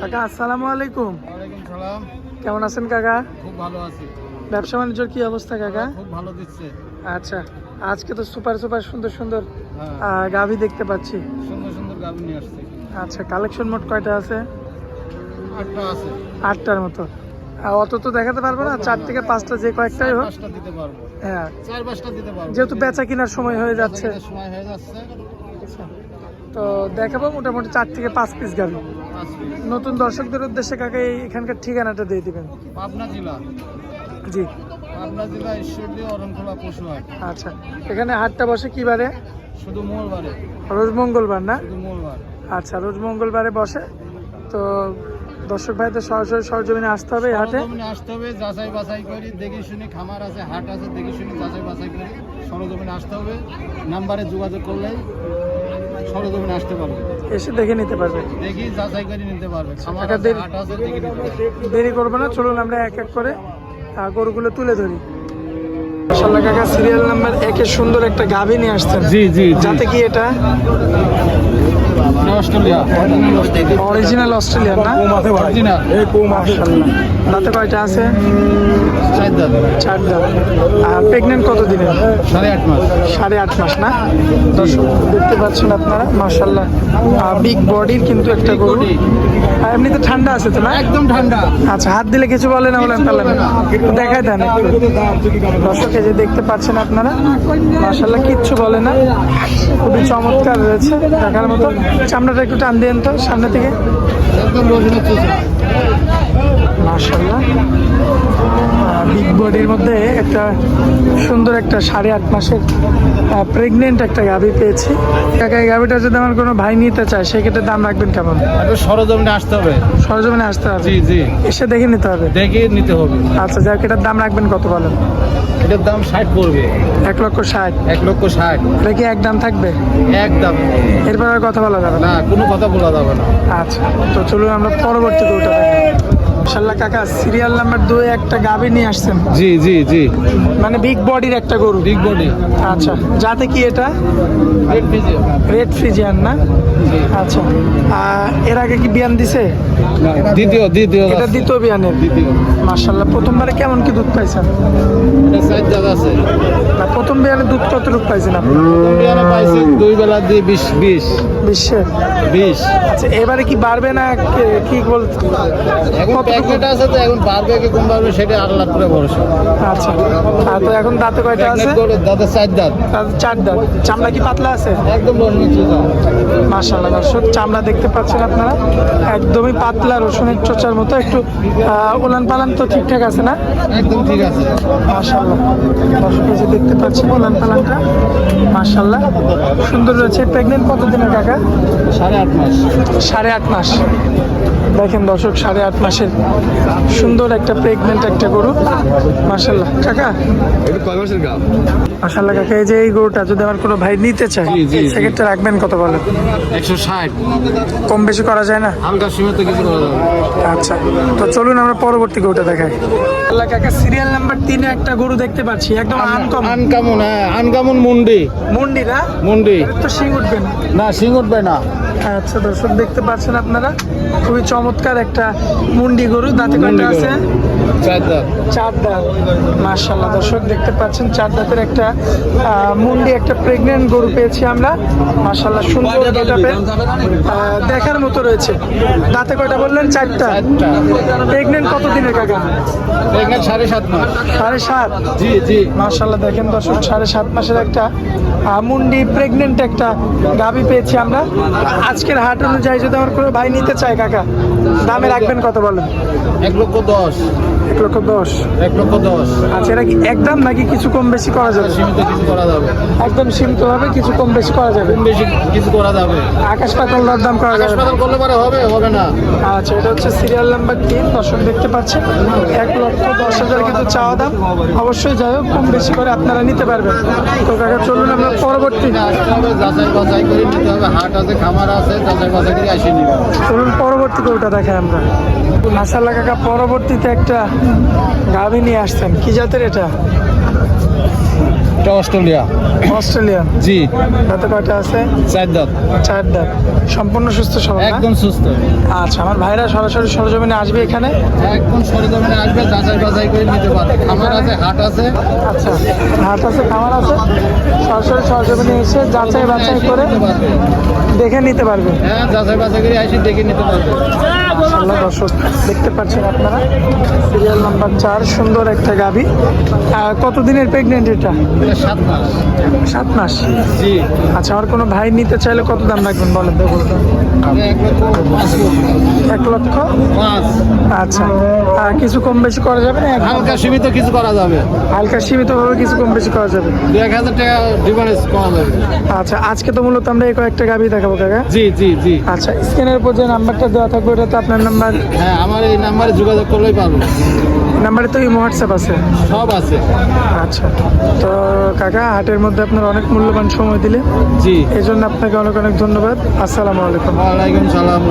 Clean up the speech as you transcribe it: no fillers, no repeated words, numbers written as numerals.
কাকা আসসালামু আলাইকুম। ওয়ালাইকুম সালাম। কেমন আছেন কাকা? খুব ভালো আছি। ব্যবসা বাণিজ্যের কি অবস্থা কাকা? খুব ভালো দিচ্ছে। আচ্ছা, আজকে তো সুপার সুন্দর সুন্দর হ্যাঁ, গাভী দেখতে পাচ্ছি। সুন্দর সুন্দর গাভী নিয়ে আসছি। আচ্ছা, কালেকশন মোট কয়টা আছে? 8টা আছে। 8টার মতো। অত তো দেখাতে পারবো না, 4 থেকে 5টা যে কয়েকটাই হোক। 5টা দিতে পারবো। হ্যাঁ, 4-5টা দিতে পারবো। যেহেতু বেচা কেনার সময় হয়ে যাচ্ছে, সময় হয়ে যাচ্ছে। আচ্ছা, তো দেখাবো মোটামুটি 4 থেকে 5 পিস গাভী। নতুন দর্শকদের উদ্দেশ্যে কাকা এখানকার ঠিকানাটা দিয়ে দিবেন। পাবনা জেলা। জি, পাবনা জেলা ঈশ্বরদী অরণখোলা পশুহাট। আচ্ছা, এখানে হাটটা বসে কি বারে? শুধু মঙ্গলবারে। রোজ মঙ্গলবার না? শুধু মঙ্গলবার। আচ্ছা, রোজ মঙ্গলবারে বসে। তো দর্শক ভাইদের সরাসরি সরজমিনে আসতে হবে এই হাটে। সরজমিনে আসতে হবে, যাচাই বাছাই করি, দেখে শুনে, খামার আছে, হাট আছে, দেখে শুনে যাচাই বাছাই করি সরজমিনে আসতে হবে। নাম্বারে যোগাযোগ করলেই সরজমিনে আসতে পারবে, এসে দেখে নিতে পারবে, দেখি যাচাই করে নিতে পারবে। খামার টাকা আছে, দেরি- হাট আছে, দেখে নিতে পারবে। দেরি করবে না, চলুন আমরা এক এক করে গরুগুলো তুলে ধরি। মাশাআল্লাহ কাকা, সিরিয়াল নাম্বার 1-এ সুন্দর একটা গাভী নিয়ে আসছেন। জি জি। যাতে কি এটা অস্ট্রেলিয়া অরিজিনাল অস্ট্রেলিয়ান না? অরিজিনাল। মাশাআল্লাহ। দাঁতে কয়টা আছে? 4 দাঁত। 4 দাঁত। আর প্রেগনেন্ট কত দিনের? 8.5 মাস। 8.5 মাস না? দর্শক দেখতে পাচ্ছেন আপনারা, মাশাআল্লাহ বিগ বডির কিন্তু একটা গরু। আর এমনিতে ঠান্ডা আছে তো না? একদম ঠান্ডা। আচ্ছা, হাত দিলে কিছু বলে না? বলেন তাহলে দেখাই দেন একটু। দর্শক এই যে দেখতে পাচ্ছেন আপনারা, মাশাআল্লাহ কিচ্ছু বলে না, খুবই চমৎকার রয়েছে দেখার মতো। চামড়াটা একটু টান দিয়েন তো সামনে থেকে। একদম রসুনের চুষা। মাশাআল্লাহ বিগ বডির মধ্যে একটা সুন্দর একটা 8.5 মাসের প্রেগনেন্ট একটা গাভী পেয়েছি। কাকা, এই গাভীটা যদি আমার কোনো ভাই নিতে চায় সেক্ষেত্রে দাম রাখবেন কেমন? একটু সরজমিনে আসতে হবে। সরজমিনে আসতে হবে? জি জি। এসে দেখে নিতে হবে? দেখে নিতে হবে। আচ্ছা, যাক, এটার দাম রাখবেন কত বলেন? এটার দাম 60 পড়বে। 1,60,000। 1,60,000। এটা কি এক দাম থাকবে? একদম। এরপর আর কথা বলা যাবে না? না, কোনো কথা বলা যাবে না। আচ্ছা, তো চলুন আমরা পরবর্তী গরুটা দেখি। মাশাআল্লাহ কাকা, সিরিয়াল নাম্বার 2-এ একটা গাভী নিয়ে আসছেন, জি জি জি। মানে বিগ বডির একটা গরু। Big body. আচ্ছা, যাতে কি এটা রেড ভিজে। রেড ফ্রিজিয়ান না? আচ্ছা, এর আগে কি বিয়ান দিছে? দ্বিতীয় এটা দ্বিতীয় বিয়ানের। দ্বিতীয়। মাশাআল্লাহ, প্রথমবারে কেমন কি দুধ পাইছেন? এটা 4 দাঁত আছে। না, প্রথম বিয়ানে দুধ কতটুকু পাইছেন আপনি? বিয়ানে পাইছি 2 বেলা দিয়ে 20 বিশ্বের 20। আচ্ছা, এবারে কি বাড়বে না কি বলতে? এখন প্যাকেট আছে, তো এখন বাড়বে কি কম বাড়বে সেটা আল্লাহর উপরে ভরসা। আচ্ছা, তো এখন দাঁতে কয়টা আছে? দাদা 4 দাঁত। 4 দাঁত। চামড়া কি পাতলা আছে? একদম রসুনের চুষা। মাশাআল্লাহ দর্শক, চামড়া দেখতে পাচ্ছেন আপনারা, একদমই পাতলা রসুনের চোচার মতো। একটু উলান পালান তো ঠিকঠাক আছে না? একদম ঠিক আছে। মাশাআল্লাহ দর্শক, এই যে দেখতে পাচ্ছেন উলান পালানটা মাশাআল্লাহ সুন্দর রয়েছে। প্রেগনেন্ট কত দিনের কাকা? 8.5 মাস। 8.5 মাস। দেখেন দর্শক, 8.5 মাসের সুন্দর একটা প্রেগনেন্ট একটা গরু। মাশাআল্লাহ কাকা, মাশাআল্লাহ কাকা, এই যে এই গরুটা যদি আমার কোনো ভাই নিতে চায় জি, জি, জি। সেক্ষেত্রে রাখবেন কত বলেন? 160। কম বেশি করা যায় না? হালকা সীমিত কিছু করা যাবে। আচ্ছা, তো চলুন আমরা পরবর্তী গরুটা দেখাই। আল্লাহ কাকা, সিরিয়াল নাম্বার 3-এ একটা গরু দেখতে পাচ্ছি, একদম আনকমন। আনকামন। হ্যাঁ, আনকামন মুন্ডি। মুন্ডি না? মুন্ডি। তো শিং উঠবেন? না, সিং উঠবে না। আচ্ছা দর্শক, দেখতে পাচ্ছেন আপনারা, খুবই চমৎকার একটা মুন্ডি গরু। দাঁতে কয়টা আছে? 4 দাঁত। 4 দাঁত। মাশাআল্লাহ দর্শক, দেখতে পাচ্ছেন 4 দাঁতের একটা মুন্ডি একটা প্রেগনেন্ট গরু পেয়েছি আমরা। মাশাআল্লাহ সুন্দর গেটআপে, দেখার মতো রয়েছে। দাঁতে কয়টা বললেন? 4টা। প্রেগনেন্ট কত দিনের কাকা? প্রেগনেন্ট 7.5 মাস। 7.5? জি জি। মাশাআল্লাহ দেখেন দর্শক, 7.5 মাসের একটা মুন্ডি প্রেগনেন্ট একটা গাভী পেয়েছি আমরা। আজকের হাট অনুযায়ী যদি আমার কোনো ভাই নিতে চায় কাকা, দামে রাখবেন কত বলেন? 1,10,000। 1,10,000। 1,10,000। আচ্ছা, এটা কি একদম নাকি কিছু কম বেশি করা যাবে? সীমিত কিছু করা যাবে। একদম সীমিতভাবে কিছু কম বেশি করা যাবে। কম বেশি কিছু করা যাবে। আকাশ পাতাল দাম করা যাবে না? হাসপাতাল করলে পরে হবে, হবে না। আচ্ছা, এটা হচ্ছে সিরিয়াল নাম্বার 3। দর্শক দেখতে পাচ্ছেন 1,10,000 কিন্তু চাওয়া দাম। অবশ্যই যাই হোক, কম বেশি করে আপনারা নিতে পারবেন। তো কাকা চলুন আমরা পরবর্তী, আসতে হবে, যাচাই বাছাই করে নিতে হবে। হাট আছে, খামার আছে, যাচাই বাছাই করে আসে নিবে। চলুন পরবর্তী গরুটা দেখাই আমরা। মাশাআল্লাহ কাকা, পরবর্তীতে একটা গাভী নিয়ে আসছেন, কি জাতের এটা? এটা অস্ট্রেলিয়া। অস্ট্রেলিয়ান। জি। দাঁতে কয়টা আছে? 4 দাঁত। 4 দাঁত। সম্পূর্ণ সুস্থ সবল না? একদম সুস্থ। আচ্ছা, আমার ভাইরা সরাসরি সরজমিনে আসবে এখানে? একদম সরজমিনে আসবে, যাচাই বাছাই করে নিতে পারবে। খামার আছে, হাট আছে। আচ্ছা, হাট আছে, খামার আছে, সরাসরি সরজমিনে এসে যাচাই বাছাই করে নিতে পারবে। দেখে নিতে পারবে। হ্যাঁ, যাচাই বাছাই করে এসে দেখে নিতে পারবে। মাশাআল্লাহ, দর্শক দেখতে পাচ্ছেন আপনারা সিরিয়াল নাম্বার 4, সুন্দর একটা গাভী। কতদিনের প্রেগনেন্ট এটা? এটা 7 মাস। 7 মাস। জি। আচ্ছা, আমার কোনো ভাই নিতে চাইলে কত দাম রাখবেন বলেন তো? বলুন। এটা 1 লক্ষ 5। আচ্ছা, আর কিছু কম বেশি করা যাবে না? হালকা সীমিত কিছু করা যাবে। হালকা সীমিতভাবে কিছু কম বেশি করা যাবে। 2-1000 টাকা ডিফারেন্স করা যাবে। আচ্ছা, আজকে তো মূলত আমরা এই কয়েকটা গাভী দেখাবো কাকা। জি জি জি। আচ্ছা, স্ক্রিনের উপর যে নাম্বারটা দেওয়া থাকবে ওটা তো আপনার নাম্বার? হ্যাঁ, আমার এই নাম্বারে যোগাযোগ করলেই পারবো। নাম্বারে তো হোয়াটসঅ্যাপ আছে? সব আছে। আচ্ছা, তো কাকা হাটের মধ্যে আপনার অনেক মূল্যবান সময় দিলে, জি। এই জন্য আপনাকে অনেক অনেক ধন্যবাদ। আসসালামু আলাইকুম। ওয়ালাইকুম সালাম।